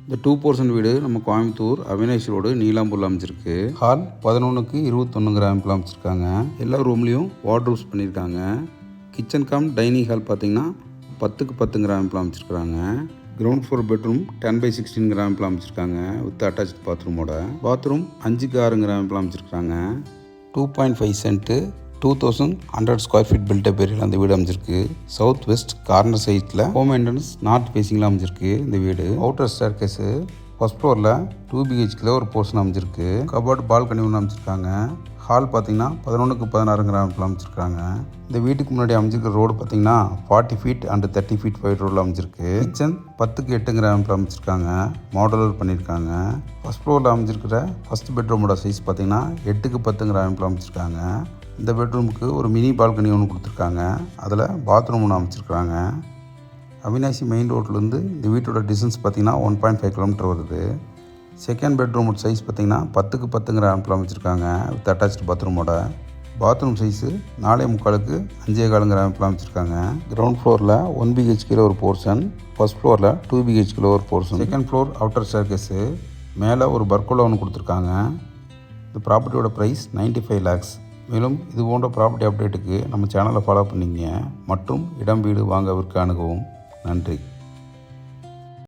இந்த 2 போர்ஷன் வீடு நம்ம கோயம்புத்தூர் அவினாஷ் ரோடு நீலாம்பூரில் அமைச்சிருக்கு. ஹால் 11க்கு 21 அமைப்பில் அமைச்சிருக்காங்க. எல்லா ரூம்லேயும் வார்ட்ரோப்ஸ் பண்ணியிருக்காங்க. கிச்சன் கம் டைனிங் ஹால் பார்த்தீங்கன்னா 10க்கு 10 அமைப்பில் அமைச்சிருக்காங்க. கிரவுண்ட் ஃப்ளோர் பெட்ரூம் 10/16 அமைப்பில் அமைச்சிருக்காங்க வித் அட்டாச் பாத்ரூமோட. பாத்ரூம் 5க்கு 6 அமைப்பில் அமைச்சிருக்காங்க. 2.5 சென்ட்டு 2100 ஸ்கொயர் ஃபீட் பில்டப் ஏரியாவில் அந்த வீடு அமைஞ்சிருக்கு. சவுத் வெஸ்ட் கார்னர் சைட்டில் ஹோம் மெயின்டெனன்ஸ் நார்த் ஃபேஸிங்கில் அமைஞ்சிருக்கு இந்த வீடு. அவுட்டர் ஸ்டேர் கேஸு ஃபர்ஸ்ட் ஃப்ளோரில் 2 BHK ஒரு போர்ஷன் அமைஞ்சிருக்கு. கபோர்ட் பால்கனி ஒன்று அமைச்சிருக்காங்க. ஹால் பார்த்தீங்கன்னா 11க்கு 16 அமைப்பில் அமைச்சிருக்காங்க. இந்த வீட்டுக்கு முன்னாடி அமைஞ்சிருக்கிற ரோடு பார்த்தீங்கன்னா 40 ஃபீட் அண்ட் 30 ஃபீட் வைட் ரோடில் அமைஞ்சிருக்கு. கிச்சன் 10க்கு 8 அமைப்பில் அமைச்சிருக்காங்க. மாடலர் பண்ணியிருக்காங்க. ஃபர்ஸ்ட் ஃப்ளோரில் அமைஞ்சிருக்கிற ஃபர்ஸ்ட் பெட்ரூமோட சைஸ் பார்த்தீங்கன்னா 8க்கு 10 அமைப்பில் அமைச்சிருக்காங்க. இந்த பெட்ரூமுக்கு ஒரு மினி பால்கனி ஒன்று கொடுத்துருக்காங்க. அதில் பாத்ரூம் ஒன்று அமைச்சிருக்காங்க. அவினாசி மெயின் ரோட்லேருந்து இந்த வீட்டோட டிஸ்டன்ஸ் பார்த்திங்கன்னா 1.5 கிலோமீட்டர் வருது. செகண்ட் பெட்ரூமோட சைஸ் பார்த்திங்கன்னா 10க்கு 10 அமைப்பில் அமைச்சிருக்காங்க வித் அட்டாச்சு பாத்ரூமோட. பாத்ரூம் சைஸு 4.75க்கு 5.25 அமைப்பில் அமைச்சிருக்காங்க. கிரவுண்ட் ஃப்ளோரில் 1 BHK ஒரு போர்ஷன், ஃபர்ஸ்ட் ஃப்ளோரில் 2 BHK ஒரு portion. Second floor outer staircase மேலே ஒரு பர்கோலா ஒன்று கொடுத்துருக்காங்க. இந்த ப்ராப்பர்ட்டியோட ப்ரைஸ் 95 lakhs. மேலும் இது போன்ற ப்ராப்பர்ட்டி அப்டேட்டுக்கு நம்ம சேனலை ஃபாலோ பண்ணிங்க மற்றும் இடம் வீடு வாங்க விற்க அணுகவும். நன்றி.